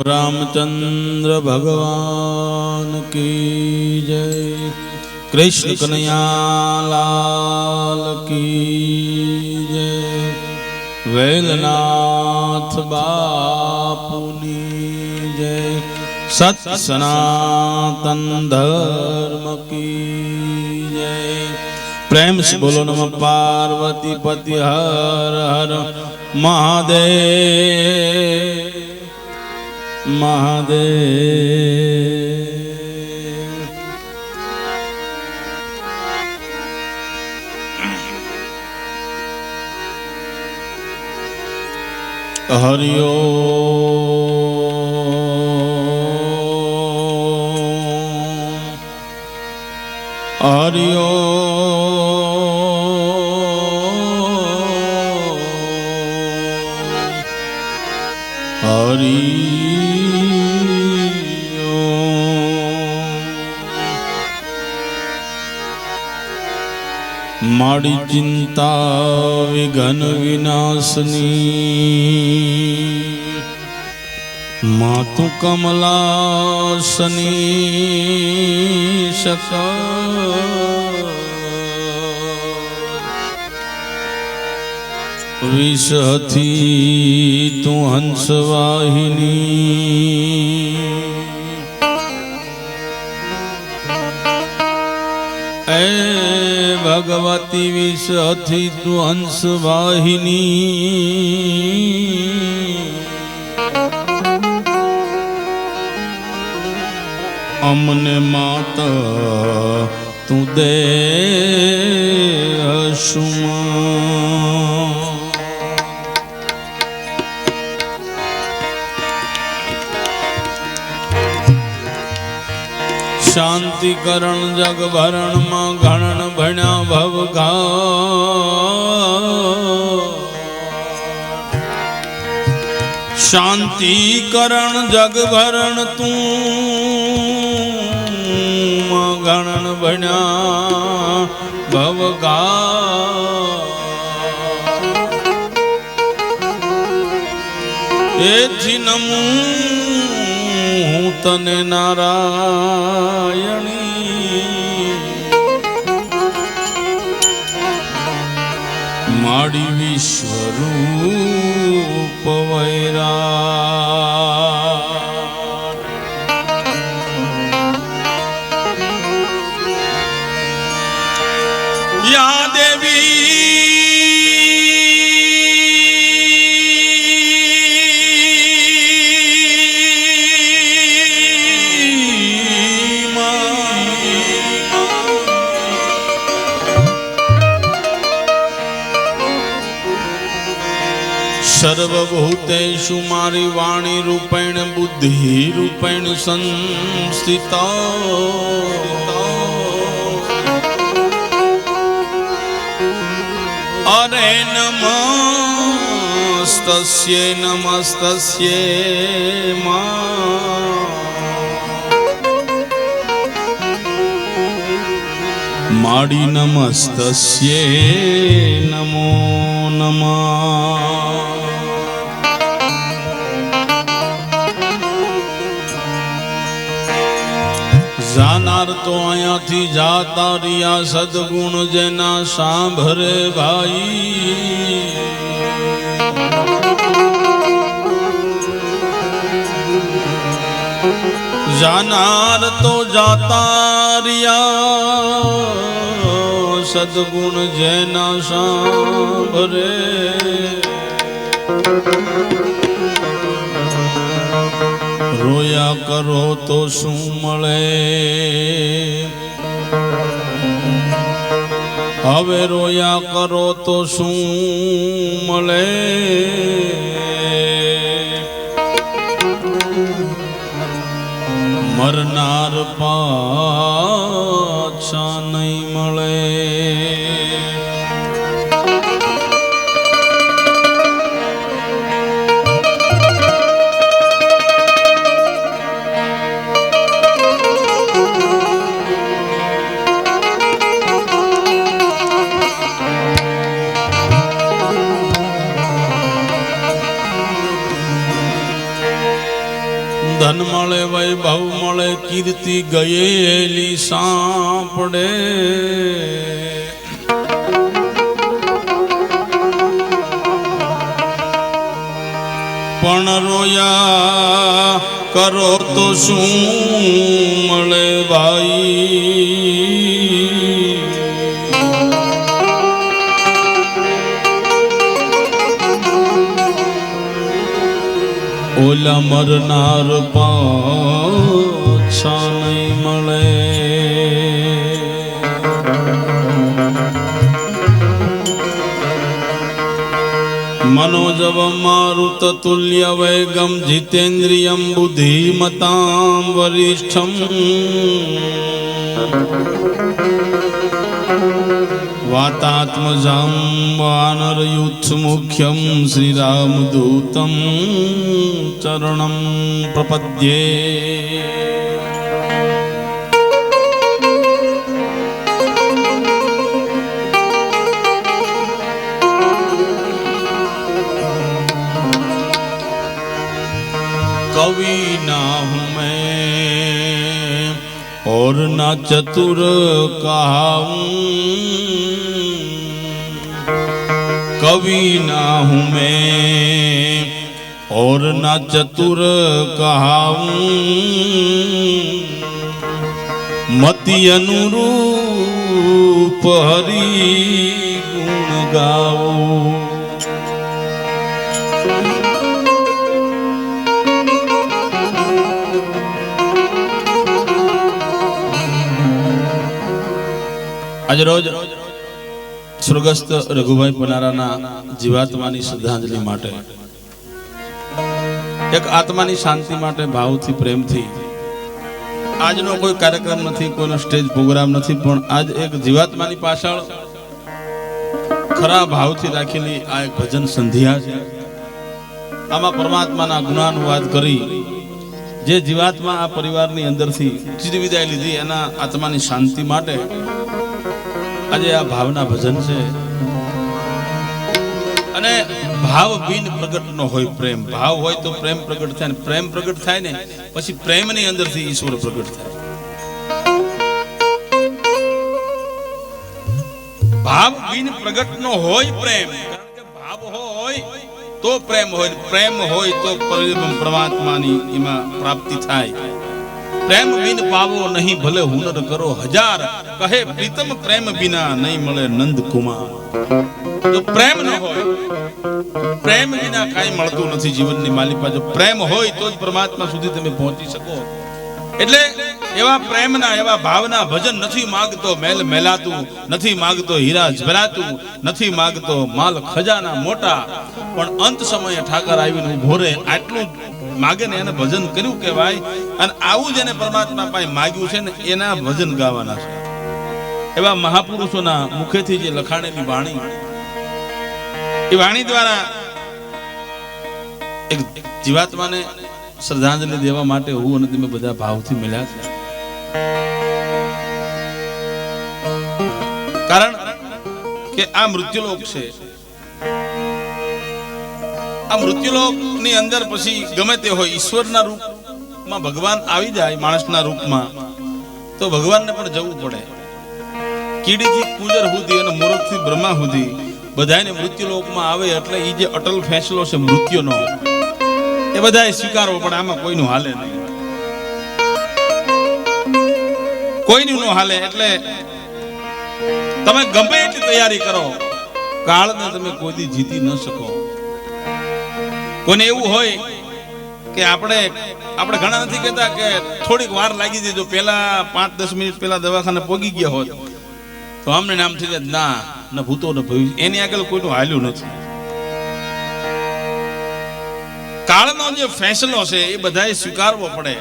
रामचंद्र भगवान की जय। कृष्ण कन्हैया लाल की जय। वेलनाथ बापुनी जय। सत्य सनातन धर्म की जय। प्रेम से बोलो नमः पार्वती पति हर हर महादेव महादेव। हरि ओम हरि ओम हरि माड़ी चिंता विघन विनाशनी मातु कमलासनी सका विषहथी तू हंसवाहिनी भगवती विषहथी तू हंस वाहिनी अमने माता तू दे हसुमा। शांति करण जग भरण मां घणन भण्या भवघा शांति करण जग भरण तू मां घणन भण्या भवघा एथी नमू तने नारायणी माड़ी विश्वरूप वैरा या देवी सर्वभूतेषु मारी वाणी रूपेण बुद्धि रूपेण संस्थिता अरे नमस्तस्यै नमस्तस्यै माड़ी नमस्तस्यै नमो नमः। जानार तो आया थी जाता रिया सदगुण जेना सांभरे भाई जानार तो जाता रिया सदगुण जेना सांभरे रोया करो तो शू मळे हवे रोया करो तो शू मळे मरनार पाछा नहीं मळे। ધન મળે વૈભવ મળે કીર્તિ ગયેલી સાંપડે પણ રોયા કરો તો શું મળે ભાઈ ઓલા મરનાર પાછા નહીં મળે मनोजव मारुत तुल्य वैगम जितेन्द्रियं बुद्धिमतां वरिष्ठम वातात्मजां वानरयूथ मुख्यं श्रीरामदूतं चरणं प्रपद्ये कवि ना हूँ मैं और ना चतुर कहाऊं कवि ना हूँ मैं और ना चतुर कहाऊं मति अनुरूप हरि गुण गाऊं आज रोज स्वर्गस्थ रघुभाई पनाराना जीवात्मानी श्रद्धांजलि माटे एक आत्मानी शांति माटे भावथी प्रेमथी આજનો કોઈ કાર્યક્રમ નથી કોઈનો સ્ટેજ પ્રોગ્રામ નથી પણ આજ એક જીવાત્માની પાછળ ખરા ભાવથી રાખેલી આ એક ભજન સંધ્યા છે આમાં પરમાત્માના ગુણાનુવાદ કરી જે જીવાત્મા આ પરિવારની અંદરથી ચીરી વિદાય લીધી એના આત્માની શાંતિ માટે આજે આ ભાવના ભજન છે અને ભાવ બિન પ્રગટ નો હોય પ્રેમ ભાવ હોય તો પ્રેમ પ્રગટ થાય ને પ્રેમ પ્રગટ થાય ને પછી પ્રેમ ની અંદરથી ઈશ્વર પ્રગટ થાય ભાવ બિન પ્રગટ નો હોય પ્રેમ કારણ કે ભાવ હોય તો પ્રેમ હોય તો પરમાત્માની એમાં પ્રાપ્તિ થાય प्रेम बिन पावो नहीं भले हुनर करो हजार कहे प्रीतम प्रेम बिना नहीं मले नंद कुमार जो प्रेम न हो प्रेम बिना काई मळतु नथी जीवन ની માલિકા જો પ્રેમ હોય તો જ પરમાત્મા સુધી તમે પહોંચી શકો એટલે એવા પ્રેમના એવા ભાવના ભજન નથી માંગતો મેલ મેલાતું નથી માંગતો હીરા ઝભરાતું નથી માંગતો માલ ખજાના મોટા પણ અંત સમયે ઠાકર આવીને ઉભો રહે આટલું માગે ને એને ભજન કર્યું કહેવાય અને આવું જેને પરમાત્મા પાસે માગ્યું છે ને એના ભજન ગાવાના છે એવા મહાપુરુષોના મુખેથી જે લખાણેલી વાણી એ વાણી દ્વારા એક જીવાત્માને શ્રદ્ધાંજલિ દેવા માટે હું અને તમે બધા ભાવથી મળ્યા છે કારણ કે આ મૃત્યુલોક છે આ મૃત્યુલોક ની અંદર પછી ગમે તે હોય ઈશ્વરના રૂપમાં ભગવાન આવી જાય માણસના રૂપમાં તો ભગવાનને પણ જવું પડે કીડીથી કુજર સુધી અને મૂર્ખથી બ્રહ્મા સુધી બધાને મૃત્યુલોકમાં આવે એટલે એ જે અટલ ફેસલો છે મૃત્યુનો એ બધાએ સ્વીકારવો પડે આમાં કોઈનું હાલે નહીં કોઈનું ન હાલે એટલે તમે ગમે એટલી તૈયારી કરો કાળને તમે કોઈ જીતી ન શકો કોઈને એવું હોય કે આપણે ઘણા નથી કહેતા કે થોડીક વાર લાગી દીધો પેલા 5-10 મિનિટ પેલા દવાખાને પોગી ગયા હોત તો અમને નામ થઈ જાય ના ન ભૂતો ન ભવિષ્ય એની આગળ કોઈનું હાલ્યું નથી કાળનો જે ફેસલો છે એ બધાએ સ્વીકારવો પડે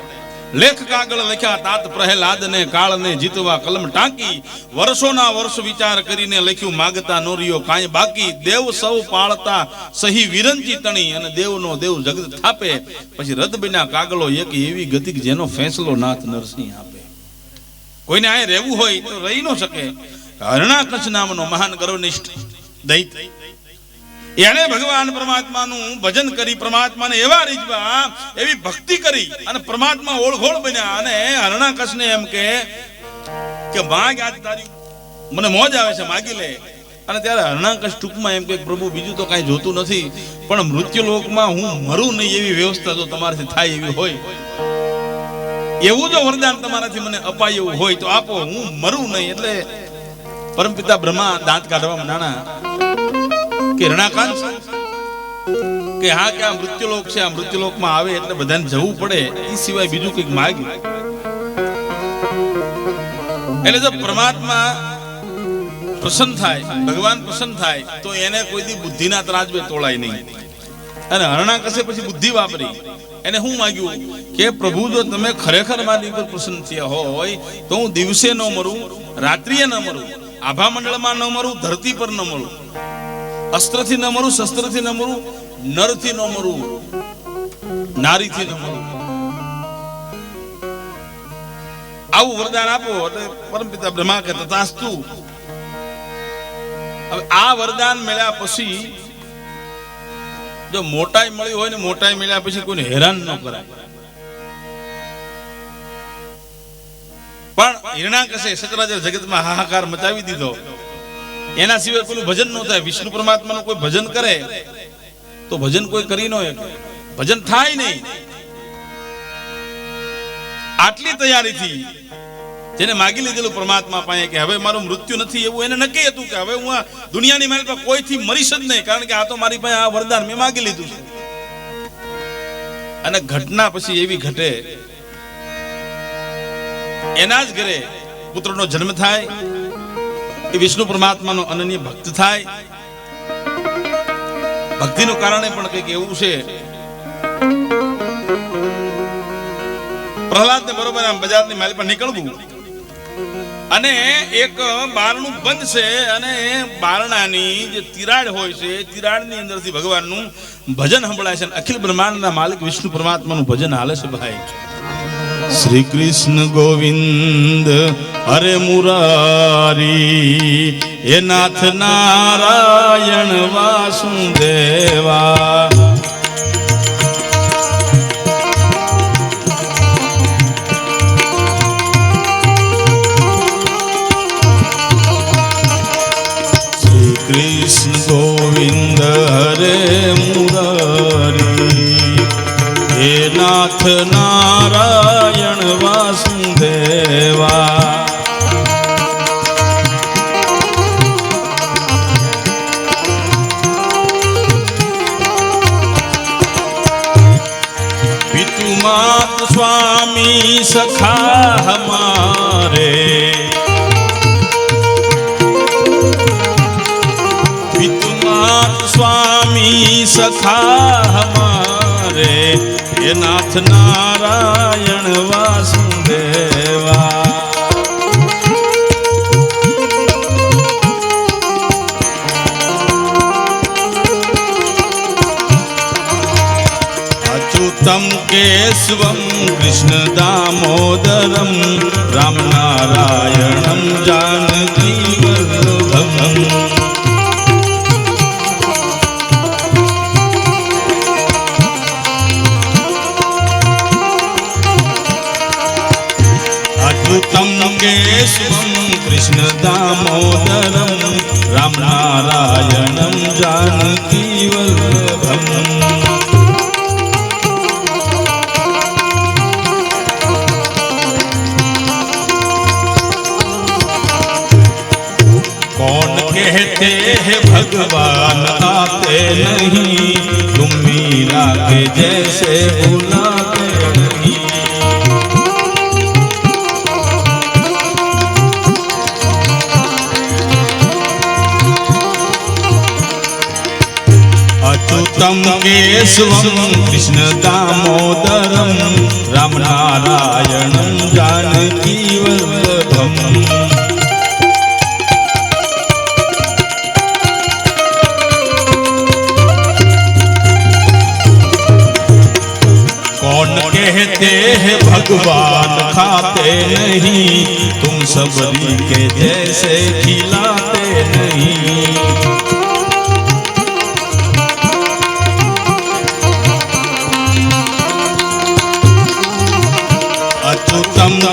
લેખ કાગળ લખ્યા તાત પ્રહલાદ ને કાળને જીતવા કલમ ટાંકી વર્ષોના વર્ષ વિચાર કરીને લખ્યું માગતા નો રહ્યો કાંઈ બાકી દેવ સૌ પાળતા સહી વિરંજી તણી અને દેવનો દેવ જગત થાપે પછી રદ બિના કાગળો એક એવી ગતિ જેનો ફેસલો નાથ નરસિંહ આપે કોઈને આ રહેવું હોય તો રહી ન શકે હરણાકચ્છ નામનો મહાન ગર્વનિષ્ઠ દૈત એને ભગવાન પરમાત્માનું ભજન કરી, પરમાત્માને એવા રીઝવા, એવી ભક્તિ કરી અને પરમાત્મા ઓળખોળ બન્યા. અને હરણાકશને એમ કે માગ, આજ તારી મને મોજ આવે છે, માગી લે. અને ત્યારે હરણાકશ ટૂંકમાં એમ કે પ્રભુ બીજું તો કાંઈ જોતું નથી, પણ મૃત્યુલોકમાં હું મરું નહીં એવી વ્યવસ્થા જો તમારાથી થાય એવી હોય, એવું જો વરદાન તમારાથી મને અપાય એવું હોય તો આપો, હું મરું નહીં. એટલે પરમપિતા બ્રહ્મા દાંત કાઢવા માંડ્યા કે હરણાકાંત કે હા, કે આ મૃત્યુલોક છે, આ મૃત્યુલોકમાં આવે એટલે બધાને જવું પડે, એ સિવાય બીજું કંઈક માગ્યું. એટલે જો પરમાત્મા પ્રસન્ન થાય, ભગવાન પ્રસન્ન થાય તો એને કોઈ દી બુદ્ધિના ત્રાજવે તોળાય નહીં. અને હરણાકશે પછી બુદ્ધિ વાપરી. એને શું માગ્યું કે પ્રભુ જો તમે ખરેખર મારી ઉપર પ્રસન્ન થયા હોય તો હું દિવસે ન મરું, રાત્રિએ ન મરું, આભા મંડળમાં ન મરું, ધરતી પર ન મરું, અસ્ત્રથી ન મરું, શસ્ત્રથી ન મરું, નરથી ન મરું, નારીથી ન મરું. આવું વરદાન આપો. એટલે પરમપિતા બ્રહ્મા કે તથાસ્તુ. હવે આ વરદાન મળ્યા પછી જો મોટાઈ મળી હોય ને, મોટાઈ મળ્યા પછી કોઈને હેરાન ન કરાય. પણ હિરણાકશે સચરાચર જગતમાં હાહાકાર મચાવી દીધો. એના સિવાય કોઈનું ભજન ન થાય. વિષ્ણુ પરમાત્માનું કોઈ ભજન કરે તો ભજન કોઈ કરી ન શકે, ભજન થાય નહીં. આટલી તૈયારીથી જેને માગી લીધેલું પરમાત્મા પાસે કે હવે મારું મૃત્યુ નથી, એવું એને નક્કી હતું કે હવે હું આ દુનિયાની મારી પાસે કોઈથી મરીશ જ નહીં, કારણ કે આ તો મારી પાસે આ વરદાન મેં માગી લીધું છે. અને ઘટના પછી એવી ઘટે, એના જ ઘરે પુત્રનો જન્મ થાય, એ વિષ્ણુ પરમાત્માનો અનન્ય ભક્ત થાય. ભક્તિનું કારણે પણ કંઈક એવું છે, પ્રહલાદને બરોબર આમ બજારની માલી પર નીકળવું અને એક બારણું બંધ છે, અને બારણાની જે તિરાડ હોય છે, તિરાડની અંદરથી ભગવાનનું ભજન સંભળાય છે. અખિલ બ્રહ્માંડના માલિક વિષ્ણુ પરમાત્માનું ભજન હાલે છે. ભાઈ શ્રી કૃષ્ણ ગોવિંદ હરે મુરારી, હે નાથ નારાયણ વાસુદેવા. કૃષ્ણ ગોવિંદ હરે મુરારી, હે નાથ નારાયણ વાસુદેવા. પિતુ માત સ્વામી સખા હમારે, स्वामी सखा हमारे, ये नाथ नारायण वासुदेवा. अच्युतम केशवम कृष्ण दामोदरम, राम नारायणम जानकी वल्लभम. केशवम कृष्ण दामोदरम, राम नारायणम जानकी वल्लभम. कौन कहते हैं भगवान आते नहीं, तुम मीरा के जैसे बुलाते नहीं. अच्युतम केशवम कृष्ण दामोदरम, राम नारायणम जानकी वल्लभम. कौन कहते हैं भगवान खाते नहीं, तुम सबरी के जैसे खिलाते नहीं.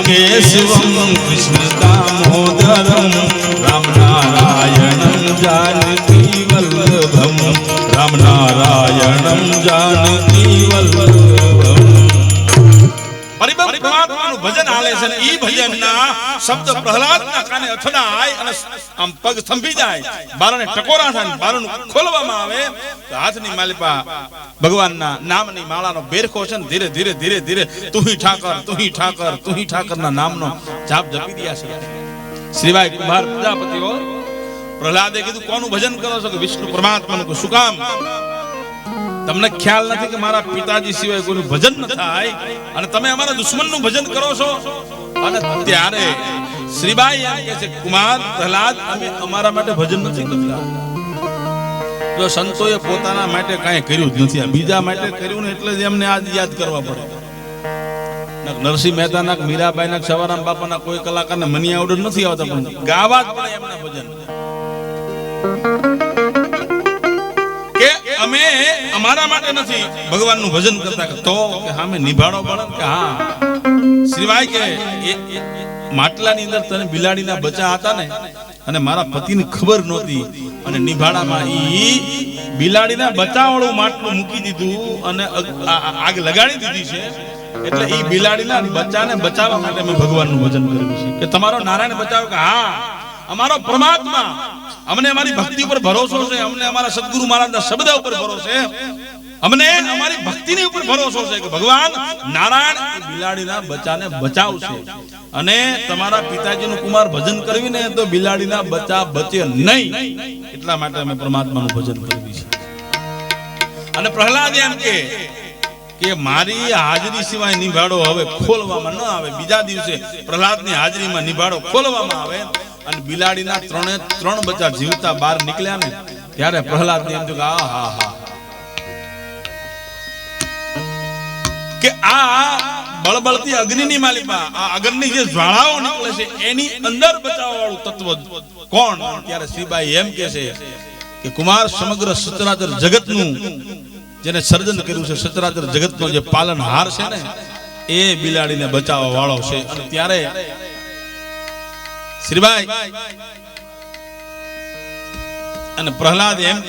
કેશવમ કૃષ્ણ દામોદરમ રામ નારાયણમ જાનકી વલ્લભમ રામ નારાયણમ જાનકી વલ્લભમ. પરિબળ પરમાત્માનું ભજન હાલે છે ને ઈ ભજનના શબ્દ પ્રહલાદના કાને અથડાય અને આમ પગ થંભી જાય, બારણે ટકોરા થાય, બારણું ખોલવામાં આવે તો હાથની માલિપા ભગવાનના નામની માળાનો બેરખો છે ને ધીરે ધીરે ધીરે ધીરે તુહી ઠાકર તુહી ઠાકર તુહી ઠાકરના નામનો જાપ જપી દિયા છે. શ્રીભાઈ કુંભાર પ્રજાપતિઓ પ્રહલાદે કીધું કોનું ભજન કરો છો? કે વિષ્ણુ પરમાત્માનું. શું કામ? તમને ખ્યાલ નથી કે મારા પિતાજી સિવાય કોઈનું ભજન ન થાય અને તમે અમારા દુશ્મનનું ભજન કરો છો? અને ત્યારે શ્રીબાઈ એમ કહે છે કુમાર પ્રહલાદ અમે અમારા માટે ભજન નથી કરતા. જો સંતોએ પોતાના માટે કાંઈ કર્યું જ નથી, બીજા માટે કર્યું ને એટલે જ એમને આજ યાદ કરવા પડે. નરસિંહ મહેતા ના, મીરાબાઈ ના, સવારામ બાપા ના કોઈ કલાકારને મની આવડે નથી આવતા, પણ ગાવા જ પડે એમના ભજન. કે અમે અમારા માટે નથી ભગવાનનું ભજન કરતા, તો કે સામે નિભાડો પડે કે હા શ્રીભાઈ કે માટલાની અંદર તને બિલાડીના બચ્ચા હતા ને અને મારા પતિની ખબર નહોતી અને નિભાડામાં ઈ બિલાડીના બચ્ચા વાળું માટલું મૂકી દીધું અને આગ લગાડી દીધી છે, એટલે ઈ બિલાડીના બચ્ચાને બચાવવા માટે મેં ભગવાનનું ભજન કર્યું છે. કે તમારો નારાયણ બચાવ્યો? કે હા અમારો પરમાત્મા, અમને અમારી ભક્તિ ઉપર ભરોસો છે, અમને અમારા સદગુરુ મહારાજના શબ્દ ઉપર ભરોસો છે, અમને અમારી ભક્તિની ઉપર ભરોસો છે કે ભગવાન નારાયણ બિલાડીના બચ્ચાને બચાવશે અને તમારા પિતાજીનું કુમાર ભજન કરવી ને તો બિલાડીના બચ્ચા બચે નહીં, એટલા માટે અમે પરમાત્માનું ભજન કરવી છે. અને પ્રહલાદ એમ કે મારી હાજરી સિવાય નિભાડો હવે ખોલવામાં ન આવે. બીજા દિવસે પ્રહલાદની હાજરીમાં નિભાડો ખોલવામાં આવે અને બિલાડીના ત્રણ બચ્ચા જીવતા બહાર નીકળ્યા ને ત્યારે પ્રહલાદ ને એમ થયું કે હા હા કે આ બળબળતી અગ્નિની માલિકા, આ અગ્નિની જે જ્વાળાઓ નીકળે છે એની અંદર બચાવવા વાળું તત્વ કોણ? ત્યારે શ્રીબાઈ એમ કહે છે કે કુમાર સમગ્ર સચરાચર જગતનું જેને સર્જન કર્યું છે, સચરાચર જગતનો જે પાલનહાર છે ને એ બિલાડીને બચાવવા વાળો છે. અને ત્યારે શ્રીબાઈ અને પ્રહલાદ એમ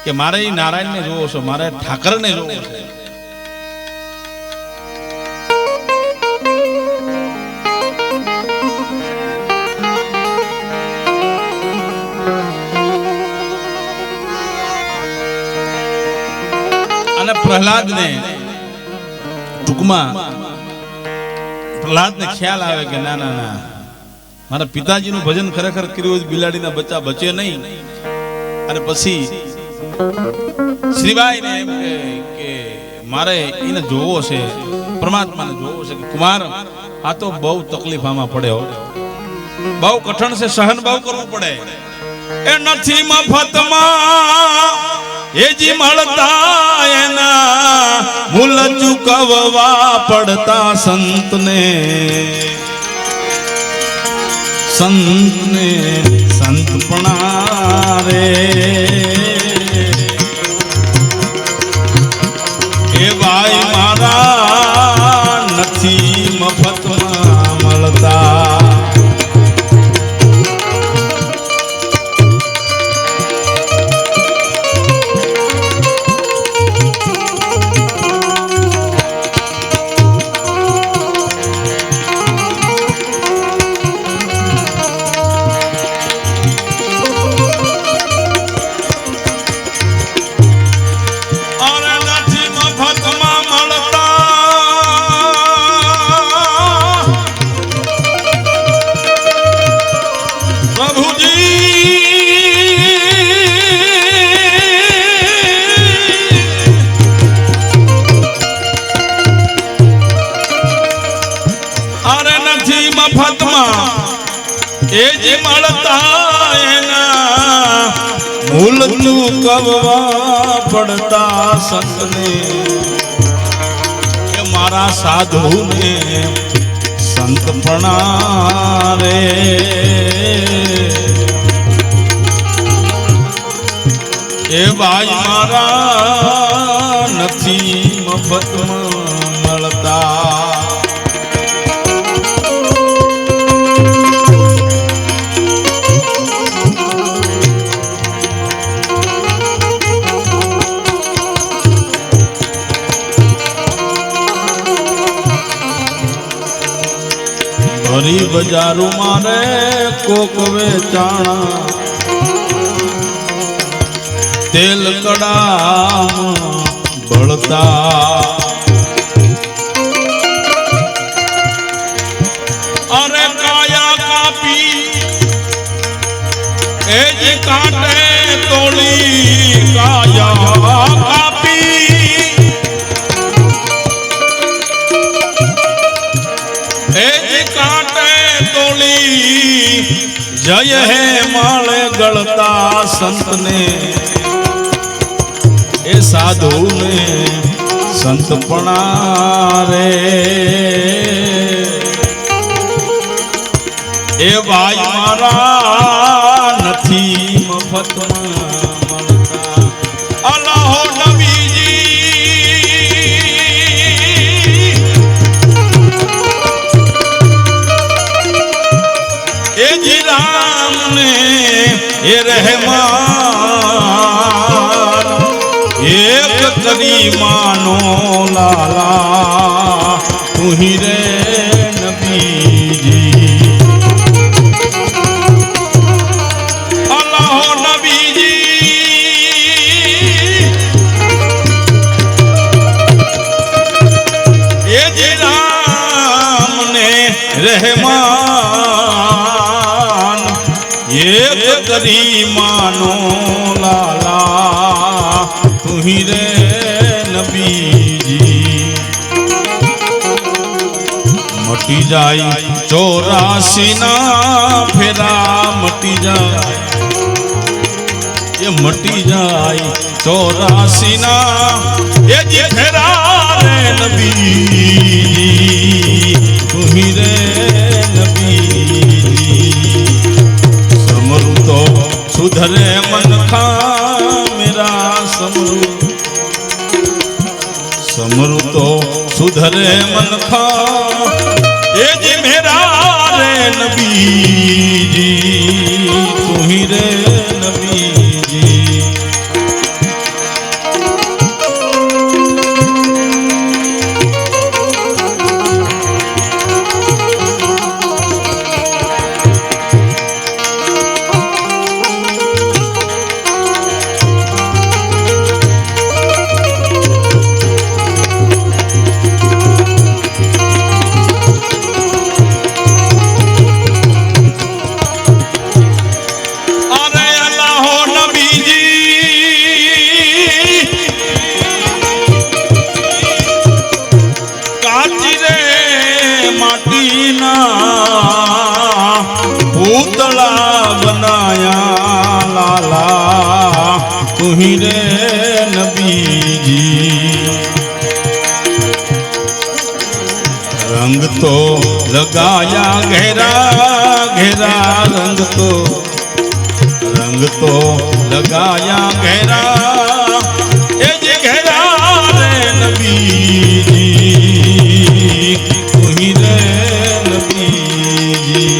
કે મારે નારાયણને જોવો છો, મારે ઠાકરને જોવો છે. અને પ્રહલાદને ટૂંકમાં પ્રહલાદને ખ્યાલ આવે કે ના ના ના મારા પિતાજીનું ભજન ખરેખર કર્યું હોય બિલાડીના બચ્ચા બચે નહીં. અને પછી શ્રીબાઈને એમ કે મારે એને જોવો છે, પરમાત્માને જોવો છે. કે કુમાર આ તો બહુ તકલીફ આમાં પડે, બહુ કઠણ છે, સહન બહુ કરવું પડે. એ નથી મફતમાં એ જી મળતા એના મૂલ ચૂકવવા પડતા સંતને સંતપણા રે. એ ભાઈ મારા નથી મફતમાં મળતા. એ જે મળતા એના મૂલ ચૂકવવા પડતા સંતને. એ મારા સાધુને સંતપણા રે. એ ભાઈ મારા નથી મફતમાં મળતા. હરી બજારું મારે કોક વેચાણા તેલ કડા બળતા અરે કાયા કાપી એ જ કાંટે તોળી કાયા કાપી એ જ કાંટે તોળી જય હે માળે ગળતા સંતને એ સાધુ ને સંતપણા રે એ ભાઈ મારા નથી મફતમાં મળતા અલ્લાહો નબીજી એ જી રામ ને એ રહેમાન એક કરી માનો લાલા તું હી રે નબીજી અલ્લાહો નબીજી એ જી રામ ને રહેમાન એક કરી માનો લાલા તુહી રે નબીજી મટી જાય 84 ના ફેરા મટી જાય એ મટી જાય 84 ના એ જે ફેરા રે નબીજી તુહી રે નબીજી સમરું તો સુધરે મન ખા મેરા સમરુ તો સુધરે મન ખા એ જે મેરા રે નબીજી તુહી રે નબીજી પૂતળા બનાયા લાલા તુહી રે નબીજી રંગ તો લગાયા ઘેરા ઘેરા રંગ તો લગાયા ઘેરા એ જે ઘેરા રે નબીજી તુહી રે નબીજી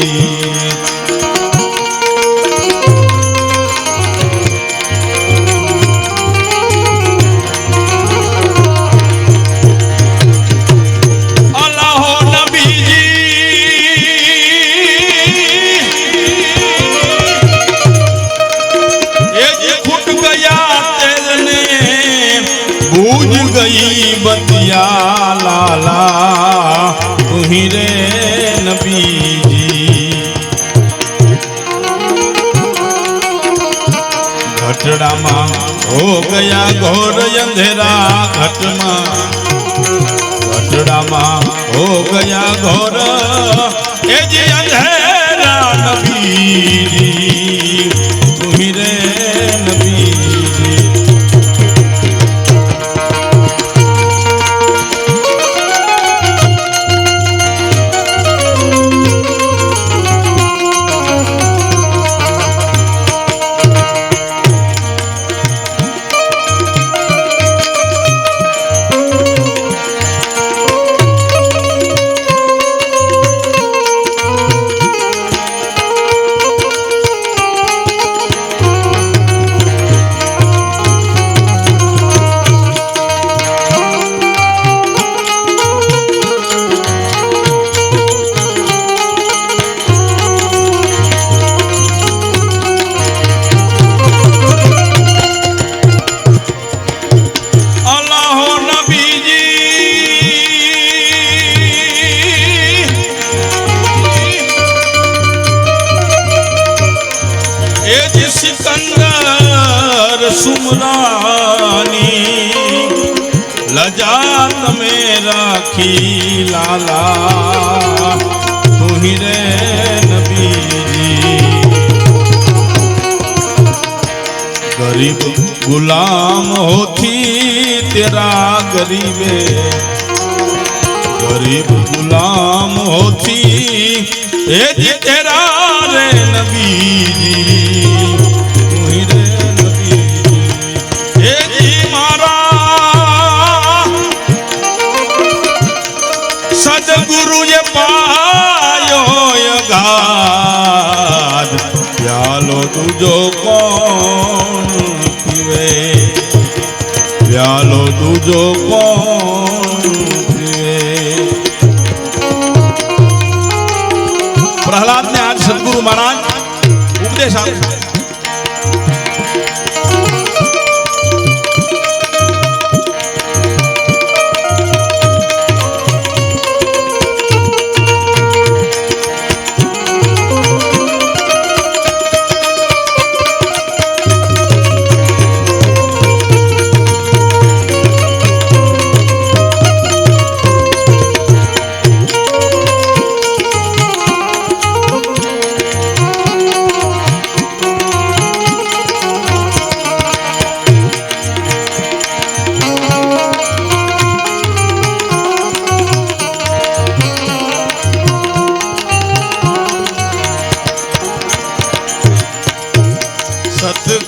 बूझ गई बतिया लाला तुही रे नबीजी घटड़ा मां हो गया घोर अंधेरा घटड़ा मां हो गया घोर ए जी अंधेरा नबीजी तुही रे नबीजी ધજા તમે રાખી લાલા તું હી રે નબીજી गरीब गुलाम होती तेरा गरीबे गरीब गुलाम होती ए जी तेरा रे नबीजी तू ही रे नबीजी ए जी मारा सदगुरु ये पायो यगाद प्यालो तुझो कौन पीवे प्यालो तुझो कौन पीवे प्रहलाद ने आज सदगुरु महाराज उपदेश आपे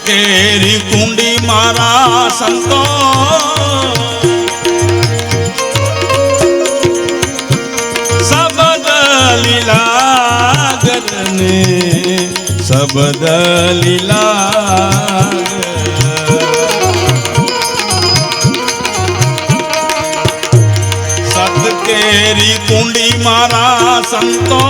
केरी कुंडी मारा संतो सबद लीला गरने सबद लीला सत केरी कुंडी मारा संतो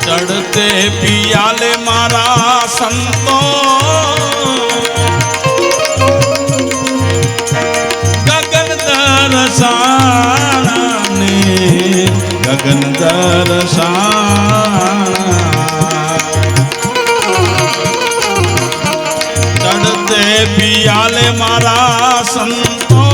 चढ़ते पियाले मारा संतो गगन दरसाना ने गगन दरसाना चढ़ते पियाले मारा संतो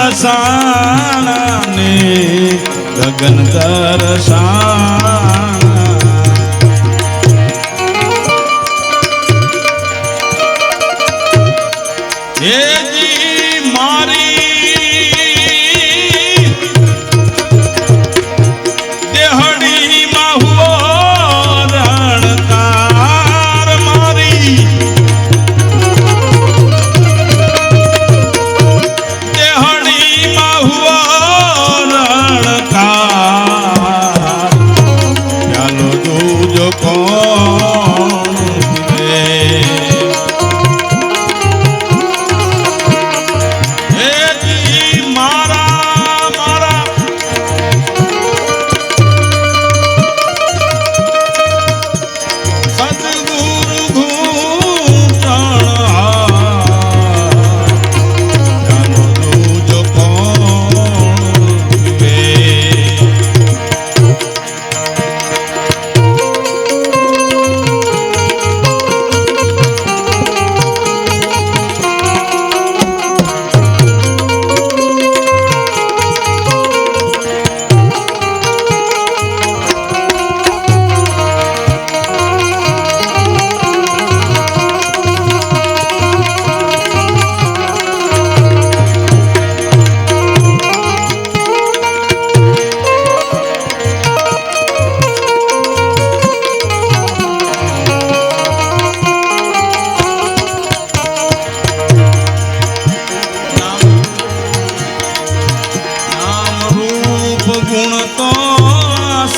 दरसाना ने गगन दरसाना ये जी मारी देहड़ी माहुओ रणकार मारी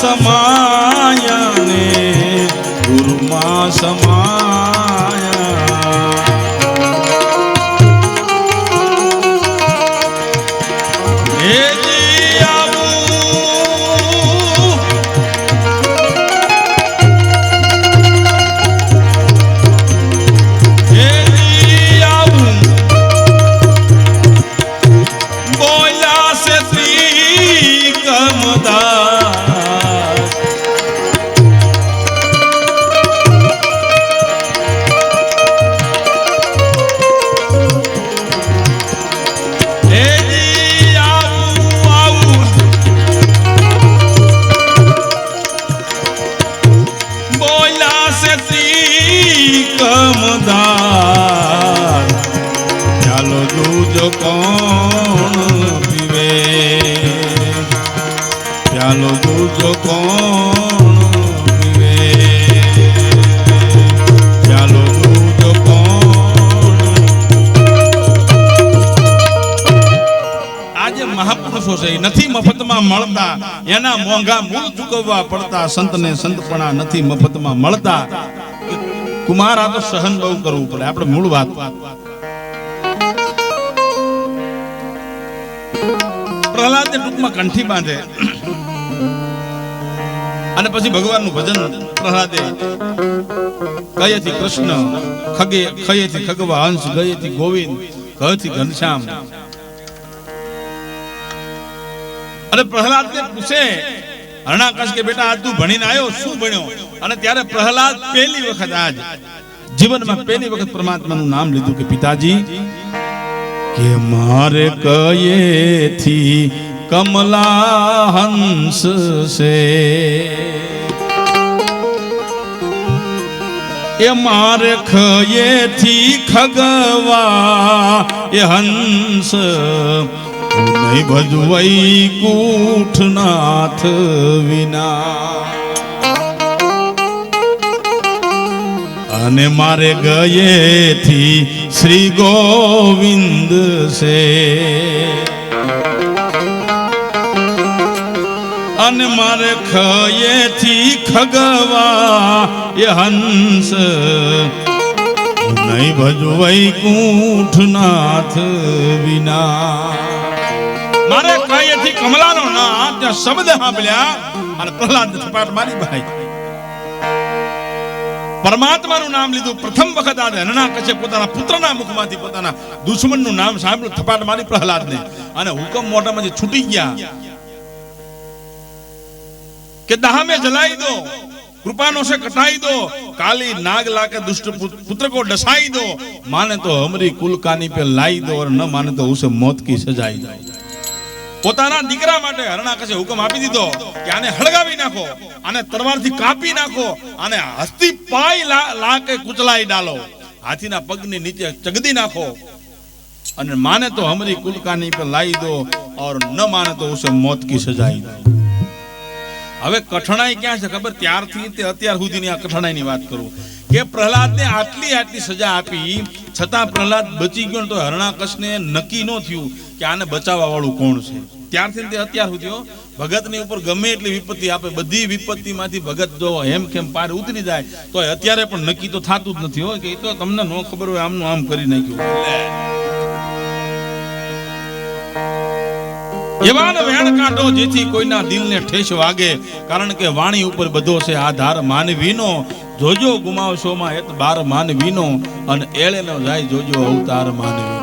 સમાયા ને ગુરુમાં સમાયા હેજી આવું હેજી આવું બોલ્યા સે શ્રી કમદાસ હેજી આવું આવું બોલ્યા સે શ્રી કમદાસ ચાલો દૂધ કોણ પીવે ચાલો દૂધ કોણ પીવે ચાલો દૂધ કોણ આજે મહાપુરુષો છે એ નથી મફતમાં મળતા એના મોંઘા મૂળ ચૂકવવા પડતા સંતને સંતપણા નથી મફતમાં મળતા કુમાર આ તો સહન બહુ કરવું પડે આપણે મૂળ વાત પ્રહલાદને ટૂંકમાં કંઠી બાંધે અને પછી ભગવાનનું ભજન પ્રહલાદે કયેથી કૃષ્ણ ખગે ખયેથી ખગવા હંસ ગયેથી ગોવિંદ કહેથી ઘનશ્યામ અને પ્રહલાદને પૂછે હરણાકશ કે બેટા આજ તું ભણીને આવ્યો શું ભણ્યો અને ત્યારે પ્રહલાદ પહેલી વખત આજ જીવનમાં પહેલી વખત પરમાત્માનું નામ લીધું કે પિતાજી કે મારે કયેથી કમલા હંસ સે એ મારે ખયેથી ખગવા એ હંસ નહીં ભજવઈ કૂઠનાથ વિના અને મારે ગયેથી શ્રી ગોવિંદ છે અને મારે ખયેથી ખગવા એ હંસ નહીં ભજવઈ કૂઠનાથ વિના મારે કયેથી કમલાનો નામ ત્યાં શબ્દ સાંભળ્યા અને પ્રહલાદ થપાટ મારી ભાઈ પરમાત્માનું નામ લીધું પ્રથમ વખત આ હરણાકશે પોતાના પુત્રના મુખમાંથી પોતાના દુશ્મનનું નામ સાંભળ્યું થપાટ મારી પ્રહલાદને અને હુકમ મોઢામાંથી છૂટી ગયા કે દહામે જલાઈ દો कृपानो से कटाई दो काली नाग लाके दुष्ट पुत्र को डसाई दो माने तो हमारी कुलकानी पे लाई दो और न माने तो उसे मौत की सजाई दो પોતાના દીકરા માટે હરણાકશે હુકમ આપી દીધો કે આને હળગાવી નાખો આને તલવારથી કાપી નાખો આને હસ્તી પાઈ લાકે કુચલાઈ ડાલો હાથીના પગની નીચે ચગદી નાખો અને માને તો હમારી कुलकानी पे लाई दो और न माने तो उसे मौत की सजाई दो। હવે કઠણાઈ ક્યાં છે ખબર ત્યારથી તે અત્યાર સુધીની આ કઠણાઈની વાત કરું કે પ્રહલાદને આટલી સજા આપી છતાં પ્રહલાદ બચી ગયો તો હરણાકશને નક્કી ન થયું કે આને બચાવવા વાળું કોણ છે ત્યારથી તે અત્યાર સુધી ભગતની ઉપર ગમે એટલી વિપત્તિ આપે બધી વિપત્તિમાંથી ભગત જો હેમ ખેમ પાર ઉતરી જાય તો અત્યારે પણ નક્કી તો થતું જ નથી હોય કે એ તો તમને ન ખબર હોય આમનું આમ કરી નાખ્યું એવાન વેણ કાઢો જેથી કોઈના દિલને ઠેસ વાગે કારણ કે વાણી ઉપર બધો છે આધાર માનવીનો જોજો ગુમાવશોમાં એત બાર માનવીનો અને એળે ન જાય જોજો અવતાર માનવીનો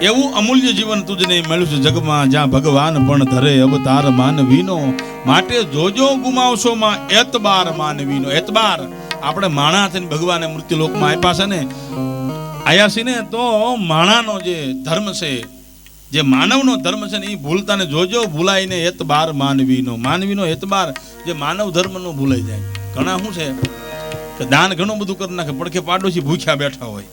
એવું અમૂલ્ય જીવન તુજને મળ્યું છે જગમાં જ્યાં ભગવાન પણ ધરે અવતાર માનવીનો માટે જોજો ગુમાવશોમાં એતબાર માનવીનો એતબાર આપણે માણા થઈને ભગવાને મૃત્યુલોકમાં આપ્યા છે ને આયા છે ને તો માણાનો જે ધર્મ છે જે માનવનો ધર્મ છે ને એ ભૂલતા ને જોજો ભૂલાઈને એતબાર માનવીનો એતબાર જે માનવ ધર્મનો ભૂલાઈ જાય ઘણા શું છે કે દાન ઘણું બધું કરી નાખે પડખે પાડોશી ભૂખ્યા બેઠા હોય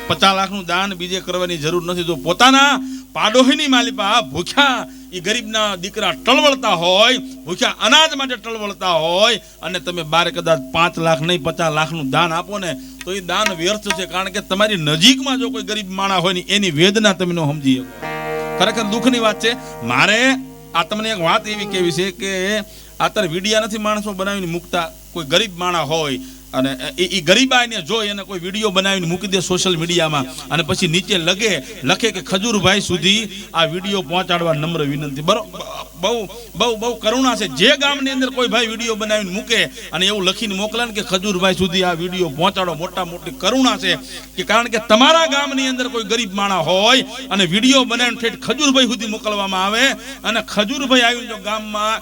50 લાખનું દાન બીજે કરવાની જરૂર નથી જો પોતાના પાડોશીની માલિપા ભૂખ્યા એ ગરીબના દીકરા ટળવળતા હોય ભૂખ્યા અનાજ માટે ટળવળતા હોય અને તમે બાર કદાચ 5 લાખ નહીં 50 લાખનું દાન આપો ને તો એ દાન વ્યર્થ છે કારણ કે તમારી નજીકમાં જો કોઈ ગરીબ માણસ હોય ને એની વેદના તમે ન સમજી શકો ખરેખર દુઃખની વાત છે મારે આ તમને એક વાત એવી કેવી છે કે અત્યારે વિડીયા નથી માણસો બનાવીને મૂકતા. કોઈ ગરીબ માણસ હોય અને એ ગરીબાઈને જોઈ અને કોઈ વિડીયો બનાવીને મૂકી દે સોશિયલ મીડિયામાં, અને પછી નીચે લખે કે ખજૂરભાઈ સુધી આ વિડીયો પહોંચાડવા નમ્ર વિનંતી. બહુ બહુ બહુ કરુણા છે. જે ગામની અંદર કોઈ ભાઈ વિડીયો બનાવીને મૂકે અને એવું લખીને મોકલે ને કે ખજૂરભાઈ સુધી આ વિડીયો પહોંચાડો, મોટી કરુણા છે. કે કારણ કે તમારા ગામની અંદર કોઈ ગરીબ માણસ હોય અને વિડીયો બનાવીને ઠેઠ ખજૂરભાઈ સુધી મોકલવામાં આવે, અને ખજૂરભાઈ આવીને જો ગામમાં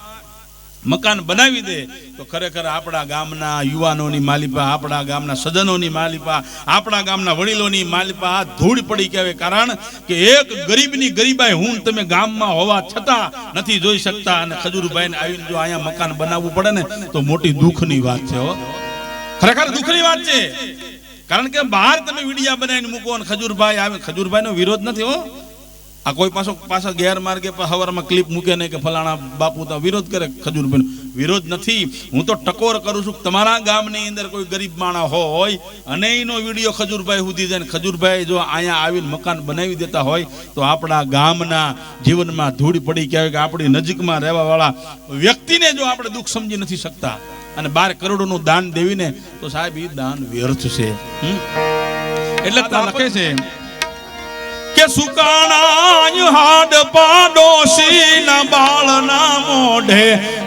મકાન બનાવી દે તો ખરેખર આપણા ગામના યુવાનોની માલિપા, આપણા ગામના સજ્જનોની માલિપા, આપણા ગામના વડીલોની માલિપા ધૂળ પડી કહેવાય. કારણ કે એક ગરીબની ગરીબાઈ હું તમે ગામમાં હોવા છતાં નથી જોઈ શકતા, અને ખજૂરભાઈને આવીને જો અહીંયા મકાન બનાવવું પડે ને તો મોટી દુઃખની વાત છે. હો, ખરેખર દુઃખની વાત છે. કારણ કે બહાર તમે વિડીયા બનાવીને મૂકો અને ખજૂરભાઈ આવે, ખજૂરભાઈનો વિરોધ નથી. હો, આ કોઈ પાછા ગેરમાર્ગે હવારમાં ક્લિપ મૂકે નહીં કે ફલાણા બાપુ તો વિરોધ કરે. ખજૂરભાઈનો વિરોધ નથી. હું તો ટકોર કરું છું. તમારા ગામની અંદર કોઈ ગરીબ માણસ હોય અને એનો વિડીયો ખજૂરભાઈ સુધી જાય, ખજૂરભાઈ જો અહીંયા આવીને મકાન બનાવી દેતા હોય તો આપણા ગામના જીવનમાં ધૂળ પડી કહેવાય. કે આપણી નજીકમાં રહેવાવાળા વ્યક્તિને જો આપણે દુઃખ સમજી નથી શકતા અને 12 કરોડનું દાન દેવીને, તો સાહેબ એ દાન વ્યર્થ છે. એટલે લખે છે કે સુકાણા હાડ પાડોશી ના બાળના મોઢે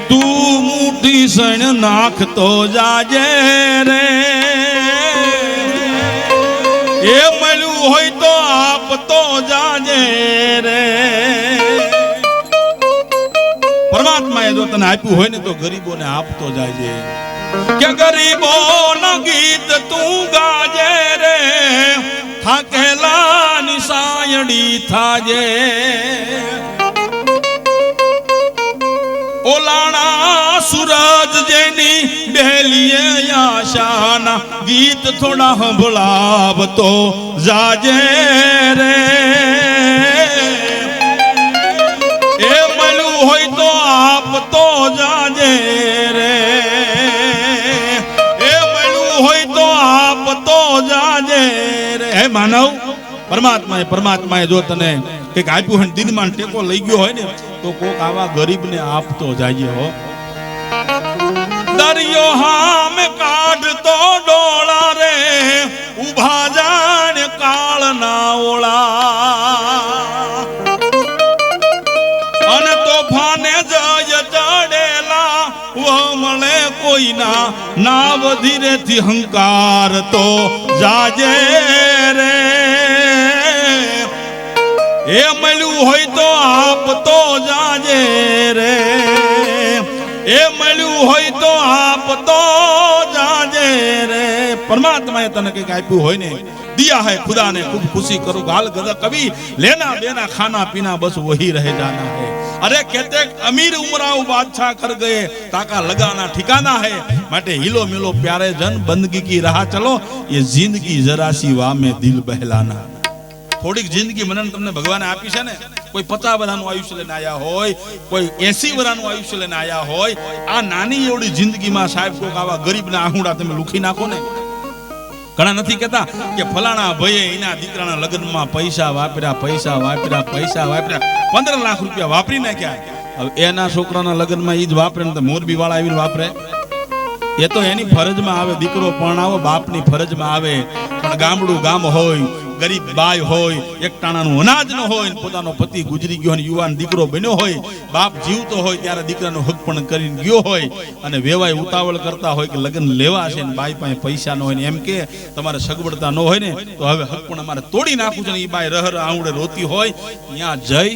તું મુઠ્ઠી સણ નાખતો જાજે રે. એ મળ્યું હોય તો આપતો જાજે રે. પરમાત્માએ જો તને આપ્યું હોય ને તો ગરીબોને આપતો જાજે. કે ગરીબોના ગીત તું ગાજે રે, થાકેલા નિસાયડી થાજે. ઓલાણા સૂરજ જેની બેલીએ આશાના ગીત થોડા સંભળાવતો જાજે રે. એ મળ્યું હોય તો આપતો જાજે રે. એ મળ્યું હોય તો આપતો જાજે રે. હે માનવ, પરમાત્માએ જો તને કંઈક આપ્યું હોય, દિલમાં ટેકો લઈ ગયો હોય ને તો કોક આવા ગરીબને આપતો જાય. હો, દરિયો હામે કાઢતો ડોળા રે, ઉભા જાણે કાળના ઓળા, અને તોફાને જય ચડેલા વમળે કોઈના નાવ ધીરેથી હંકાર તો જાજે રે. એ મળ્યું હોય તો આપતો જાજે રે. એ મળ્યું હોય તો આપતો જાજે રે. પરમાત્માએ તને કંઈક આપ્યું હોય ને, દિયા હૈ ખુદા ને ખૂબ ખુશી કરું ગાલ ગદા કभी લેના દેના ખાना पीना बस वही रह जाना है. अरे कहते अमीर उमराव बादशाह कर गए ताका लगाना ठिकाना है. માટે હિલો મિલો પ્યારે જન બંદગી કી રાહ ચલો, ये जिंदगी जरा सी वाह में दिल बहलाना. થોડીક જિંદગી મને તમને ભગવાને આપી છે ને. કોઈ 50 વર્ષનું આયુષ્ય લઈને આયા હોય, કોઈ 80 વર્ષનું આયુષ્ય લઈને આયા હોય. આ નાની એવડી જિંદગીમાં સાહેબ કોક આવા ગરીબના આહુડા તમે લુખી નાખો ને. ઘણા નથી કહેતા કે ફલાણા ભાઈએ એના દીકરાના લગ્નમાં પૈસા વાપર્યા 15 લાખ રૂપિયા વાપરી નાખ્યા. હવે એના છોકરાના લગ્નમાં એ જ વાપરે ને તો મોરબી વાળા આવીને વાપરે. એ તો એની ફરજમાં આવે, દીકરો પરણાવો બાપની ફરજમાં આવે. પણ ગામડું ગામ હોય, ગરીબ બાય હોય, એકટાણાનું અનાજ ન હોય, પોતાનો પતિ ગુજરી ગયો અને યુવાન દીકરો બન્યો હોય, બાપ જીવતો હોય ત્યારે દીકરાનો હક પણ કરીને ગયો હોય, અને વેવાય ઉતાવળ કરતા હોય કે લગ્ન લેવા છે ને બાઈ પાસે પૈસા ન હોય ને એમ કે તમારે સગવડતા ન હોય ને તો હવે હક પણ અમારે તોડી નાખવું છે ને એ બાઈ રહર આંગળે રોતી હોય ત્યાં જઈ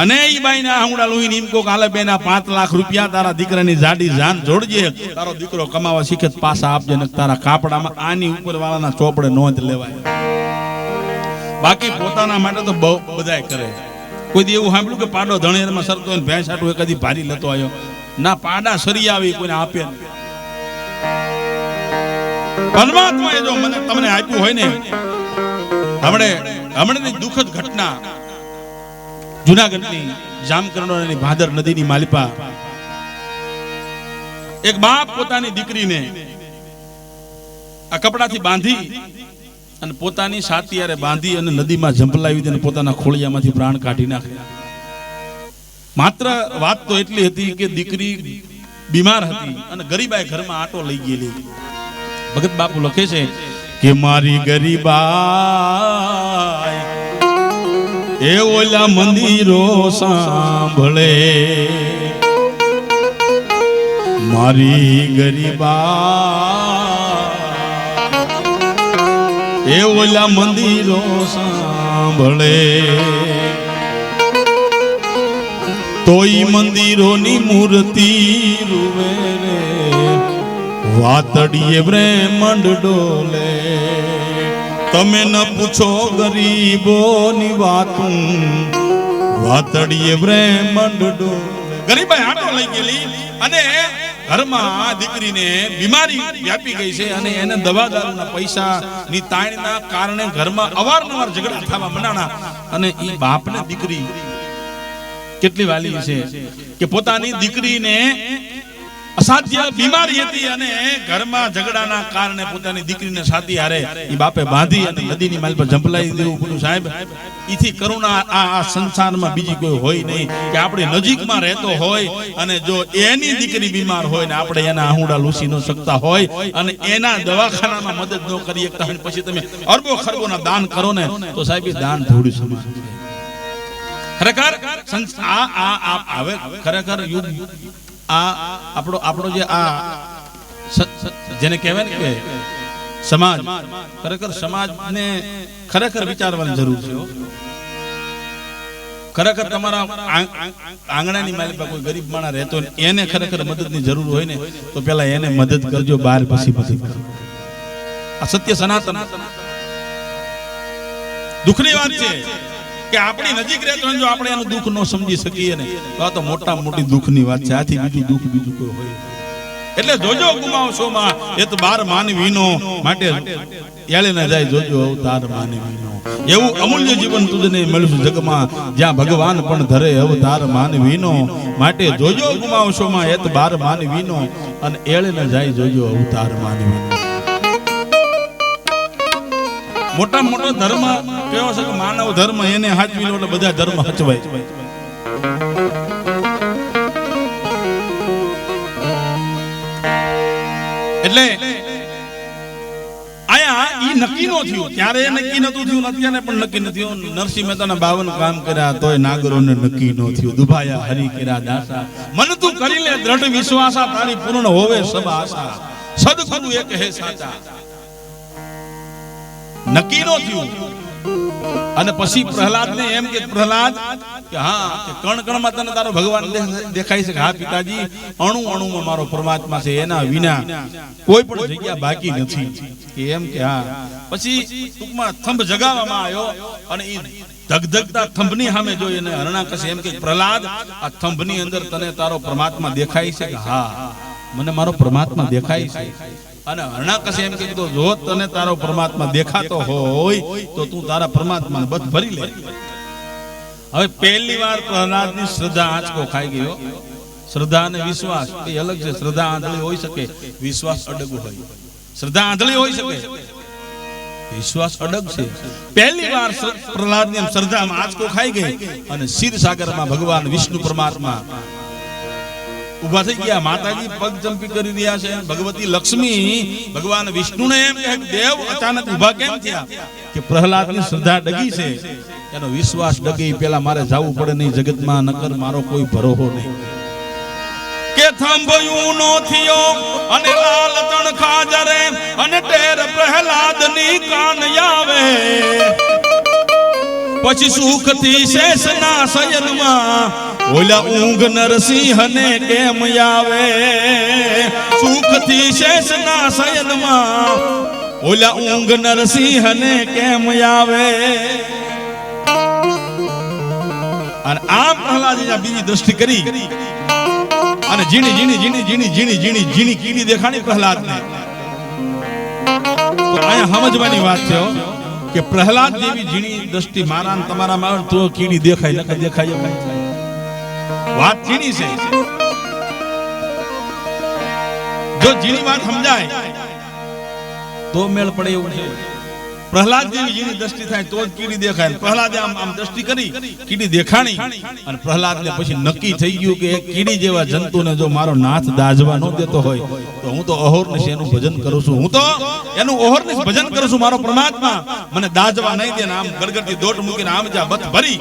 અને ઈ બાઈને આંગળા લોહીને એમ કહો કે હાલે બેના 5 લાખ રૂપિયા તારા દીકરાની જાડી જાન જોડજે, તારો દીકરો કમાવા શીખે પાછા આપજે ને તારા કાપડામાં આની ઉપર વાળાના ચોપડે નોંધ લેવાય. બાકી પોતાના માટે તો બહુ બધાય કરે. કોઈ દી એવું સાંભળ્યું કે પાડો ધણેરમાં સરતો હોય ભેંસ આટું કદી ભારી લેતો આવ્યો ના? પાડા સરી આવી કોઈને આપે. પરમાત્માએ જો મને તમને આપ્યું હોય ને, હમણાંની દુઃખદ ઘટના જુનાગઢની જામકરણોની ભાદર નદીની માલિપા એક બાપ પોતાની દીકરીને આ કપડાથી બાંધી અને પોતાની સાતિયારે બાંધી અને નદીમાં ઝંપલાવી દે અને પોતાના ખોળિયામાંથી પ્રાણ કાઢી નાખે. માત્ર વાત તો એટલી હતી કે દીકરી બીમાર હતી અને ગરીબાઈ ઘરમાં આટો લઈ ગયેલી. ભગત બાપુ લખે છે કે મારી ગરીબાઈ એ ઓલા મંદિરો સાંભળે, મારી ગરીબાઈ એ ઓલા મંદિરો સાંભળે, તોય મંદિરોની મૂર્તિ રૂવે રે, વાતડીએ બ્રહ્માંડ ડોલે. તમે ન પૂછો ગરીબોની વાતું, વાતડીએ બ્રહ્માંડ ડોલે. ગરીબાઈ આટો લઈ ગયેલી અને ઘરમાં દીકરીને બીમારી વ્યાપી ગઈ છે અને એને દવાદારૂના પૈસાની તાણના કારણે ઘરમાં અવારનવાર ઝઘડા થવા મંડાણા. અને એ બાપને દીકરી કેટલી વાલી છે કે પોતાની દીકરીને અસાધ્ય બીમારી હતી અને ઘરમાં ઝઘડાના કારણે પોતાની દીકરીને સાથી હારે એ બાપે બાંધી અને નદીની માલ પર ઝંપલાઈ દેવું પડ્યું. સાહેબ, ઈથી કરુણા આ સંસારમાં બીજી કોઈ હોય નહીં કે આપણી નજીકમાં રહેતો હોય અને જો એની દીકરી બીમાર હોય ને આપણે એના આહુડા લૂસી ન શકતા હોય અને એના દવાખાનામાં મદદ ન કરી શકતા હોય, પછી તમે અરબો ખરબોના દાન કરો ને તો સાહેબ એ દાન થોડું સમાન છે. ખરેખર હવે ખરેખર યુગ આપણો જે આ જેને કહેવાય ને કે સમાજ, ખરેખર સમાજને ખરેખર વિચારવાની જરૂર છે. ખરેખર તમારા આંગણાની માલિક કોઈ ગરીબ માણસ રહેતો એને ખરેખર મદદની જરૂર હોય ને તો પેલા એને મદદ કરજો, બહાર પછી આ સત્ય સનાતન દુઃખની વાત છે કે આપણી નજીક રહેતો જો આપણે એનું દુઃખ ન સમજી શકીએ ને તો આ તો મોટા મોટી દુઃખની વાત છે. આથી બીજું દુઃખ બીજું કોઈ હોય એટલે જોજો ગુમાવશો માં એ તો બાર માનવીનો માટે એળે ન જાય, જોજો અવતાર માનવીનો. એવું અમૂલ્ય જીવન તુજને મળ્યું જગમાં જ્યાં ભગવાન પણ ધરે અવતાર માનવીનો, માટે જોજો ગુમાવશો માં એ તો બાર માનવીનો અને એળે ન જાય, જોજો અવતાર માનવીનો. મોટા મોટો ધર્મ કેવો છે કે માનવ ધર્મ એને હાચવી લો એટલે બધા ધર્મ હચવાય. એટલે આયા ઈ નક્કી નો થયું, ત્યારે એ નક્કી નતું થયું, અત્યારે પણ નક્કી નથી થયું. નરસિંહ મહેતાના 52 કામ કર્યા તોય નાગરોને નક્કી નો થયું. દુભાયા હરી કર્યા દાસા, મન તું કરી લે દ્રઢ વિશ્વાસા, તારી પૂર્ણ હોવે સબ આશા, સદગુરુ એક હે સાચા. નક્કી નો થયું. અને પછી પ્રહલાદ ને એમ કે પ્રહલાદ કે હા કે કણ કણમાં તને તારો ભગવાન દેખાય છે. હા પિતાજી, અણુ અણુમાં મારો પરમાત્મા છે, એના વિના કોઈ પણ જગ્યા બાકી નથી કે એમ કે હા. પછી ટૂંકમાં થંભ જગાવવામાં આવ્યો અને એ ધગધગતા થંભની સામે જોઈ અને હરણાકશે એમ કે પ્રહલાદ, આ થંભની અંદર તને તારો પરમાત્મા દેખાય છે કે હા મને મારો પરમાત્મા દેખાય છે. અને હરણાકશે એમ કીધું જો તને તારો પરમાત્મા દેખાતો હોય તો તું તારા પરમાત્માને બધ ભરી લે. હવે પહેલી વાર પ્રહલાદની શ્રદ્ધા આંચકો ખાઈ ગયો. શ્રદ્ધા અને વિશ્વાસ એ અલગ છે. શ્રદ્ધા આંધળી હોઈ શકે, વિશ્વાસ અડગ હોય. શ્રદ્ધા આંધળી હોઈ શકે, વિશ્વાસ અડગ છે. પહેલી વાર પ્રહલાદની શ્રદ્ધામાં આંચકો ખાઈ ગઈ અને ક્ષીરસાગરમાં ભગવાન વિષ્ણુ પરમાત્મા ઉભા થઈ ગયા. માતાજી પગ ચંપી કરી રહ્યા છે. ભગવતી લક્ષ્મી ભગવાન વિષ્ણુને એમ કહે દેવ અચાનક ઉભા કેમ થયા કે પ્રહલાદની શ્રદ્ધા ડગી છે, એનો વિશ્વાસ ડગી. પેલા મારે જવું પડે નહીં જગતમાં, નકર મારો કોઈ ભરોહો નહીં. કે થાંભયું નો થયો અને લાલ તણ ખાજરે અને ટેર પ્રહલાદની કાન આવે, પછી સુખથી શેષના શયનમાં ઓલા ઊંઘ નરસિંહ ને કેમ આવે. સુખથી શેષના શયનમાં ઓલા ઊંઘ નરસિંહ ને કેમ આવે. અને આમ પ્રહલાદજી બીજી દ્રષ્ટિ કરી અને ઝીણી ઝીણી ઝીણી ઝીણી ઝીણી ઝીણી ઝીણી કીડી દેખાણી પ્રહલાદને. તો અહીંયા સમજવાની વાત છે કે પ્રહલાદ જેવી ઝીણી દ્રષ્ટિ મારા તમારામાં તો કીડી દેખાય ન દેખાય વાત ઝીણી છે. જો ઝીણી વાત સમજાય તો મેળ પડે એવું છે. પ્રહલાદ જેવી દ્રષ્ટિ થાય તો જ કીડી દેખાય. પ્રહલાદે આમ દ્રષ્ટિ કરી, કીડી દેખાણી, અને પ્રહલાદને પછી નક્કી થઈ ગયું કે એક કીડી જેવા જંતુને જો મારો નાથ દાજવા ન દેતો હોય તો હું તો અહોરનિશ એનું ભજન કરું છું, હું તો એનું અહોરનિશ ભજન કરું છું. મારો પરમાત્મા મને દાજવા નહીં દે. આમ ગરગરથી દોટ મૂકીને આમ જા બત ભરી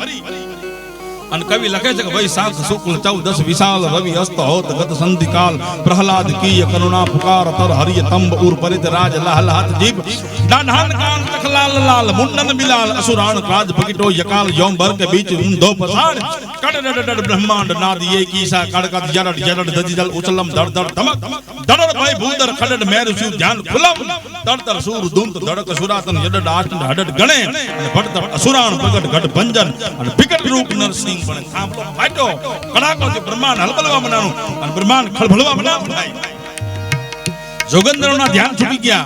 અને કવિ લખે છે કે ભાઈ સાત શુક્લ 14 વિશાલ રવિ અસ્ત હોત ગત સંધિકાલ પ્રહલાદ કીય કરુણા પુકાર તર હરિય તંબ ઉર પરિત રાજ લાલ હાથ જીભ દાઢાન કાન તખલાલ લાલ મુંડન બિલાલ અસુરાણ કાજ ભગીટો યકાલ યોમબર કે બીચ ઊંધો પસાડ કડડડ બ્રહ્માંડ નાદ યે કીસા કડકત જરડ જરડ દજીદલ ઉચલમ ધડ ધડ ધમક ધડડ ભાઈ ભૂદર ખડડ મેરુ શિવ ધ્યાન ખુલમ તડતર સૂર દુંત ધડક સુરાતન યડડ આષ્ટ હડડ ગણે અને ભડતર અસુરાણ પ્રગટ ઘટ ભંજન અને વિકટ રૂપ નરસિંહ પણ થાંભલો ફાટ્યો કડાકોથી બ્રહ્માંડ હલબલવા મનાનું અને બ્રહ્માંડ ખળભળવા મનાનું થાય. જોગેન્દ્રના ધ્યાન છૂટી ગયા,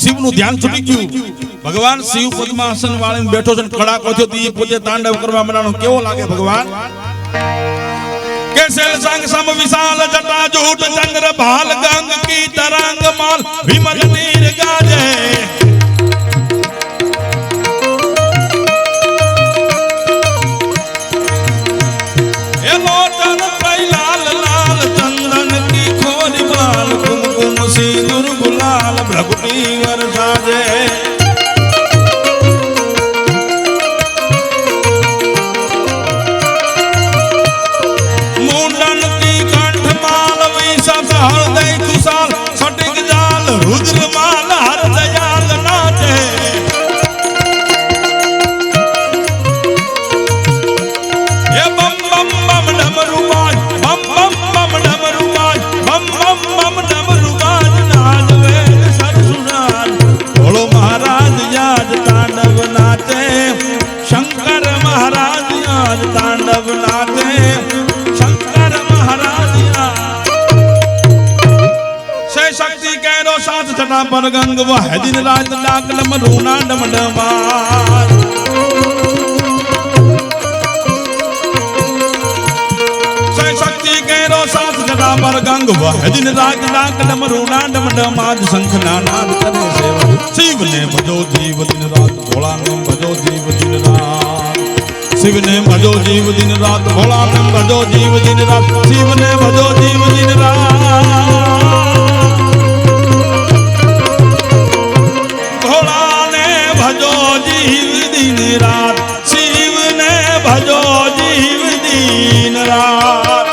શિવનું ધ્યાન છૂટી ગયું. ભગવાન શિવ પદ્માસન વાળીને બેઠો છે, કડાકોથી પોતે તાંડવ કરવા મનાનું. કેવો લાગે ભગવાન? કેસેલ સંગ સમ વિશાલ જટા જૂટ ચંદ્ર ભાલ ગંગ કી તરંગ માલ વિમલ નીર ગાજે पर गंग वह दिन रात डाक डम रूना डम डमार सै शक्ति कैरो साथ जटा पर गंग वह दिन रात डाक डम रूना डम डमार शंख नानाद करे सेवा शिव ने भजो जीव दिन रात भोला ने भजो जीव दिन रात शिव ने भजो जीव दिन रात भोला ने भजो जीव दिन रात शिव ने भजो जीव दिन रात भजो जीव दिन रात शिव ने भजो जीव दिन रात.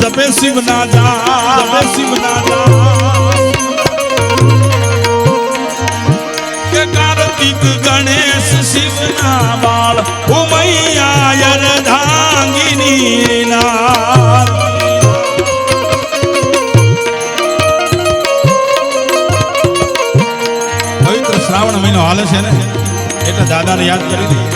जपे शिव ना जा जपे शिव ना जा के कार्तिक गणेश शिव ना बाल उमैया अर्धांगिनी नार. पवित्र श्रावण महीनो हाले छे ने એટલે દાદાને યાદ કરી દઈએ.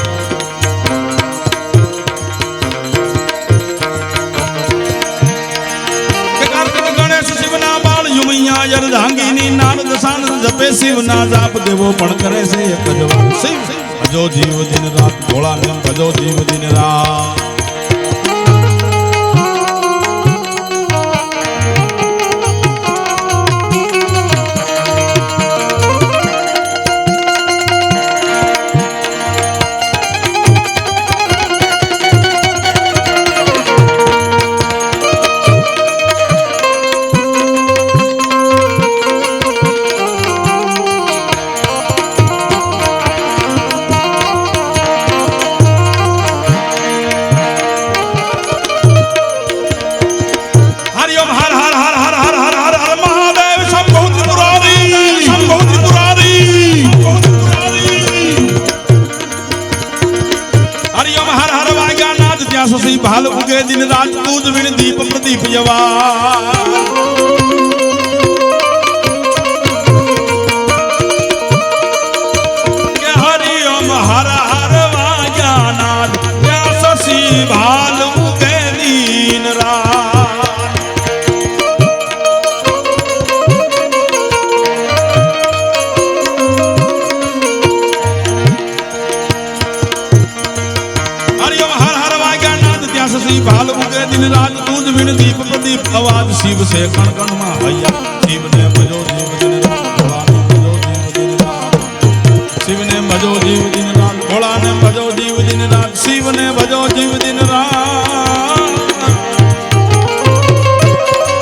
अर्धांगिनी नारद सानद जपे शिव ना जाप देवो पण करे से एक जवान शिव भजो जीव दिन रात भोला ने भजो जीव दिन रात. भाल उगे दिन रात कूद विण दीप प्रदीप जवा सी भाल उगे दिन रात दूध बिन दीप प्रदीप आवाज शिव से कण कण मा भैया शिव ने भजो जीव दिन रात भोला ने भजो जीव दिन रात शिव ने भजो जीव दिन रात भोला ने भजो जीव दिन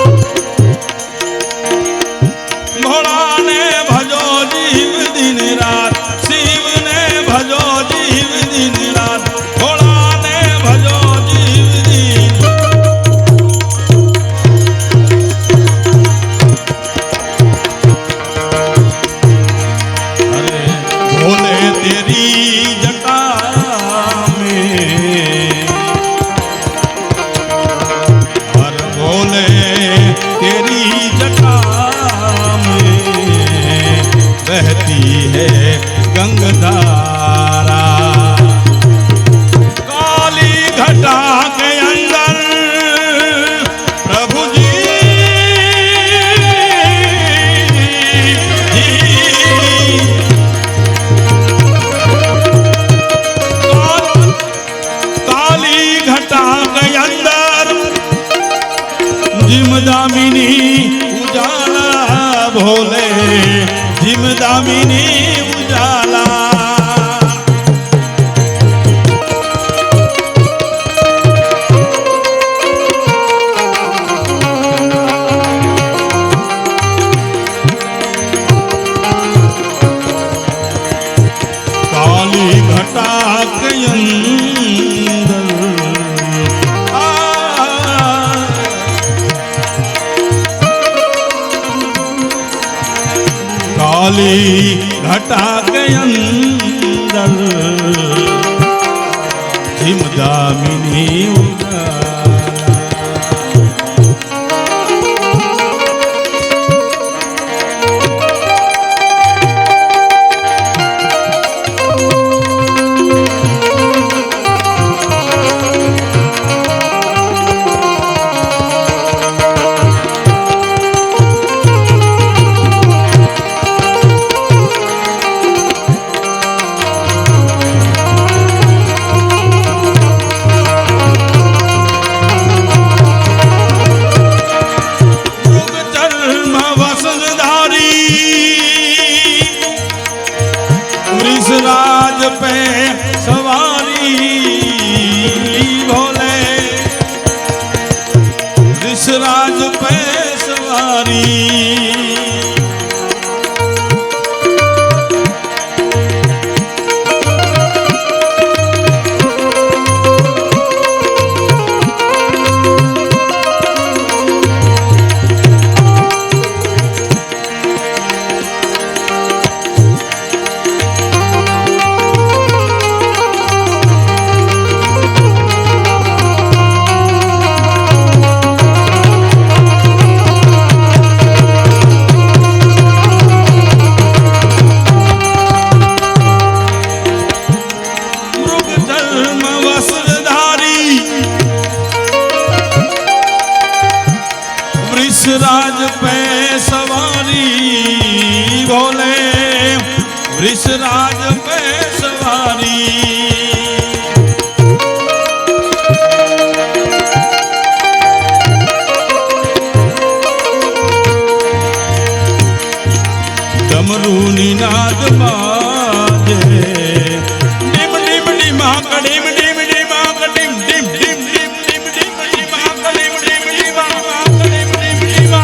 रात शिव ने भजो जीव दिन रात भोला ने भजो जीव दिन रात शिव ने भजो जीव दिन रात भोला ने भजो जीव दिन अरे भोले तेरी जटा में हर भोले तेरी जटा में बहती है गंगाधारा काली घटा के अंदर प्रभु जी काली घटा के अंदर जिम दामिनी उजाला भोले जिम दामिनी उजाला काली घटा के अंदर काली घटा के अंदर झिम दामिनी उजाला राज पे सवारी भोले ऋषराज पे सवारी राज पे सवारी भोले ऋषराज पे सवारी डमरू निनाद बाजे डिम डिम डिमा कडिम डिम डिमा कडिम डिम डिम डिम डिम डिम डिमा कडिम डिम डिमा कडिम डिम डिमा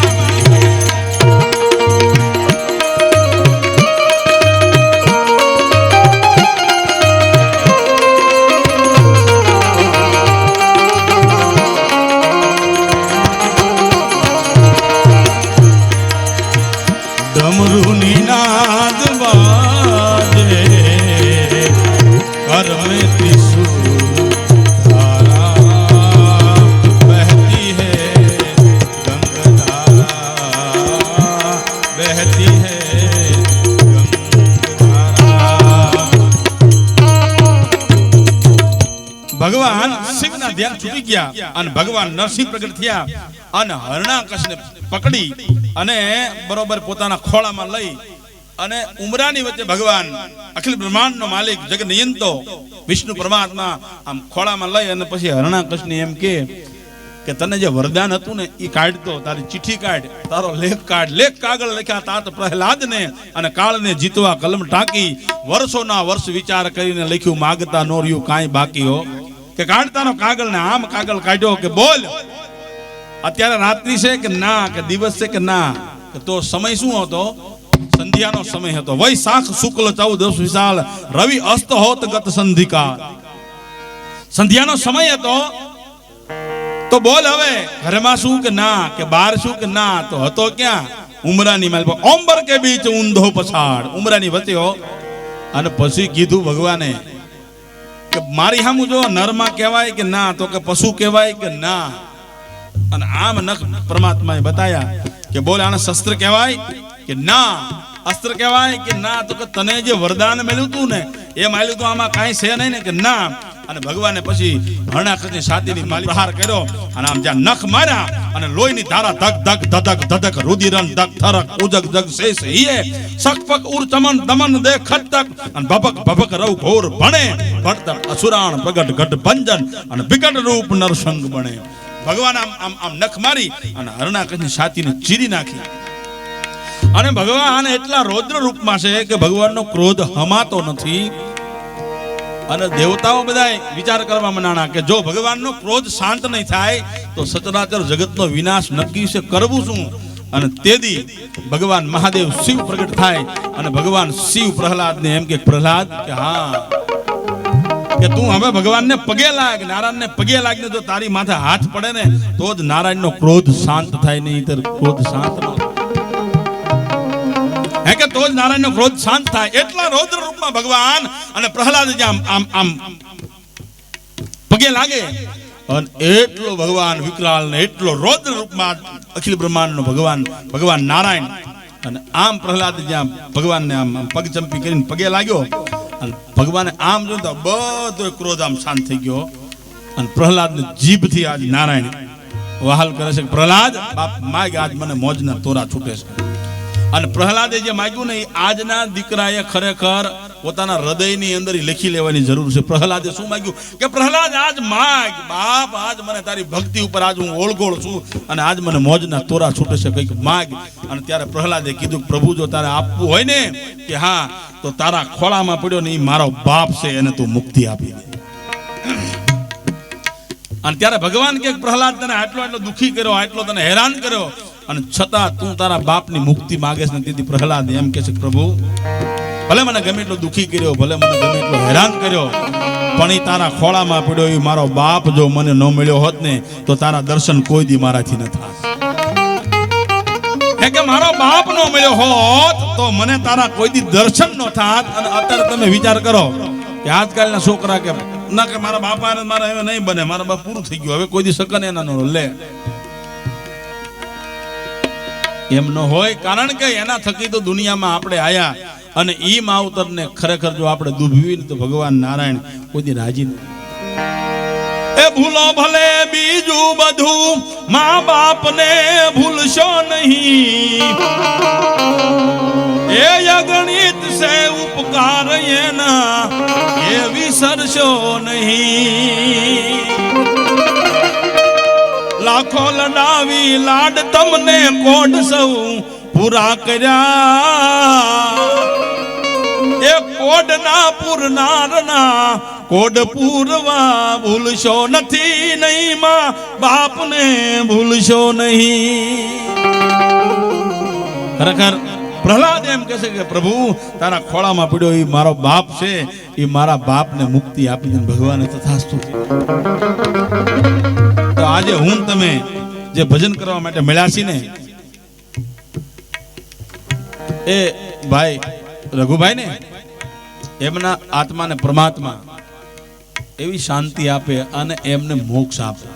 डमरू निनाद बाजे कर में त्रिशूल धारा बहती है गंगाधारा बहती है गंगाधारा भगवान शिवना ध्यान छूटी गया અને ભગવાન નરસિંહ પ્રગટ થયા અને હરણાકશને પકડી અને બરોબર પોતાના ખોળામાં લઈ અને ઉમરાની વચ્ચે ભગવાન અખિલ બ્રહ્માંડનો માલિક જગ નિયંતો વિષ્ણુ પરમાત્મા આમ ખોળામાં લઈ અને પછી હરણાકૃષ્ણ એમ કે તને જે વરદાન હતું ને એ કાઢતો, તારી ચિઠ્ઠી કાઢ, તારો લેખ કાઢ. લેખ કાગળ લખ્યા તાત પ્રહલાદને અને કાળને જીતવા કલમ ટાંકી, વર્ષોના વર્ષ વિચાર કરીને લખ્યું માગતા નો રહ્યું કાંઈ બાકી હો. કે કાઢતાનો કાગળ ને આમ કાગળ કાઢ્યો કે બોલ અત્યારે રાત્રિ છે કે ના, કે દિવસ છે કે ના. તો સમય શું હતો? સંધ્યાનો સમય હતો. વૈશાખ શુક્લ 14 વિશાલ રવિ અસ્ત હોત ગત સંધિકા. સંધ્યાનો સમય હતો. તો બોલ હવે ઘરમાં શું કે ના, કે બહાર શું કે ના. તો હતો ક્યાં? ઉમરાની માલ ઓંબર કે બીચ ઊંધો પછાડ, ઉમરાની વચ્ચે હો. અને પછી કીધું ભગવાને કે મારી સામું જો નરમાં કહેવાય કે ના, તો કે પશુ કહેવાય કે ના. અને આમ નખ પરમાત્માએ બતાયા કે બોલ આને શસ્ત્ર કહેવાય કે ના, અસ્ત્ર કહેવાય કે ના. તો કે તને જે વરદાન મળ્યું તું ને એ મળ્યું તું, આમાં કાંઈ છે નહીં ને કે ના. અને ભગવાને પછી હરણાકૃષ્ણની છાતીની માલી પ્રહાર કર્યો અને આમ જ્યાં નખ માર્યા અને લોહીની ધારા ધક ધક ધધક ધધક રુધિરન ધક થરક ઉજક જગ શેષ હિયે સકપક ઉર ચમન દમન દે ખટક અને ભભક ભભક રવ ઘોર ભણે ભટતર અસુરાણ પ્રગટ ગઢ ભંજન અને વિકટ રૂપ નરસંગ બને. ભગવાન આમ આમ નખ મારી અને હરણાકૃષ્ણની છાતીને ચીરી નાખી. અને ભગવાન એટલા રૌદ્ર રૂપમાં છે કે ભગવાનનો ક્રોધ હમાતો નથી. અને દેવતાઓ બધા વિચાર કરવા મનાણા કે જો ભગવાનનો ક્રોધ શાંત નહીં થાય તો સચરાચર જગતનો વિનાશ નક્કી છે, કરવું શું? અને તેદી ભગવાન મહાદેવ શિવ પ્રગટ થાય અને ભગવાન શિવ પ્રહલાદને એમ કે પ્રહલાદ કે હા, કે તું હવે ભગવાનને પગે લાગ, નારાયણને પગે લાગને જો તારી માથે હાથ પડે ને તો જ નારાયણનો ક્રોધ શાંત થાય, નહીં તો ક્રોધ શાંત ન હે કે તો જ નારાયણનો ક્રોધ શાંત થાય. એટલા રૌદ્ર રૂપમાં ભગવાન અને પ્રહલાદ આમ આમ પગે લાગે અને એટલો ભગવાન વિકરાળ ને એટલો રૌદ્ર રૂપમાં અખિલ બ્રહ્માંડનો ભગવાન નારાયણ. અને આમ પ્રહલાદ જ્યાં ભગવાનને આમ પગ ચંપી કરીને પગે લાગ્યો અને ભગવાને આમ જોયું તો બધો ક્રોધ આમ શાંત થઈ ગયો. અને પ્રહલાદની જીભથી આજ નારાયણ વહાલ કરે છે, પ્રહલાદ બાપ માગ આજ મને મોજના તોરા છૂટે છે. અને પ્રહલાદે જે માગ્યું ને એ આજના દીકરાએ ખરેખર પોતાના હૃદયની અંદર લખી લેવાની જરૂર છે. પ્રહલાદે શું માગ્યું કે પ્રહલાદ આજ માગ બાપ, આજ મને તારી ભક્તિ ઉપર આજ હું ઓળગોળ છું અને આજ મને મોજના તોરા છૂટે છે, કંઈક માગ. અને ત્યારે પ્રહલાદે કીધું પ્રભુ જો તારે આપવું હોય ને કે હા તો તારા ખોળામાં પડ્યો ને એ મારો બાપ છે, એને તું મુક્તિ આપી દે. અને ત્યારે ભગવાન કે પ્રહલાદ તને આટલો દુઃખી કર્યો, આટલો તને હેરાન કર્યો અને છતાં તું તારા બાપની મુક્તિ માંગેશ ને. તેથી પ્રહલાદ એમ કે છે પ્રભુ ભલે મને ગમે એટલો દુઃખી કર્યો, ભલે મને ગમે એટલો હેરાન કર્યો, પણ એ તારા ખોળામાં પડ્યો એ મારો બાપ જો મને ન મળ્યો હોત ને તો તારા દર્શન કોઈ દી મારાથી ન થાત. કે મારો બાપ નો મળ્યો હોત તો મને તારા કોઈ દી દર્શન ન થાત. અને અત્યારે તમે વિચાર કરો કે આજકાલના છોકરા કે ના કે મારા બાપા મારા હવે નહીં બને, મારા બાપ પૂરું થઈ ગયું, હવે કોઈ દી સકન એના નો લે. એમ ન હોય, કારણ કે એના થકી તો દુનિયામાં આપણે આયા અને ઈ માવતરને ખરેખર જો આપણે દુભવી તો ભગવાન નારાયણ કોઈ દી રાજી નહીં. એ ભૂલો ભલે બીજું બધું મા બાપને ભૂલશો નહીં, એ અગણિત છે ઉપકાર એના એ વિસરશો નહીં. લાખો લડાવી લાડ તમને કોડ સૌ પૂરા કર્યા, એ કોડ ના પૂરનારના કોડ પૂરવા ભૂલશો નથી નહીં, માં બાપને ભૂલશો નહીં. ખરેખર પ્રહલાદ એમ કહે છે કે પ્રભુ તારા ખોળામાં પડ્યો એ મારો બાપ છે, એ મારા બાપને મુક્તિ આપી દે. ભગવાને તથાસ્તુ. તો આજે હું તમે જે ભજન કરવા માટે મળ્યા છીએ ને એ ભાઈ રઘુભાઈ ને એમના આત્માને પરમાત્મા એવી શાંતિ આપે અને એમને મોક્ષ આપે.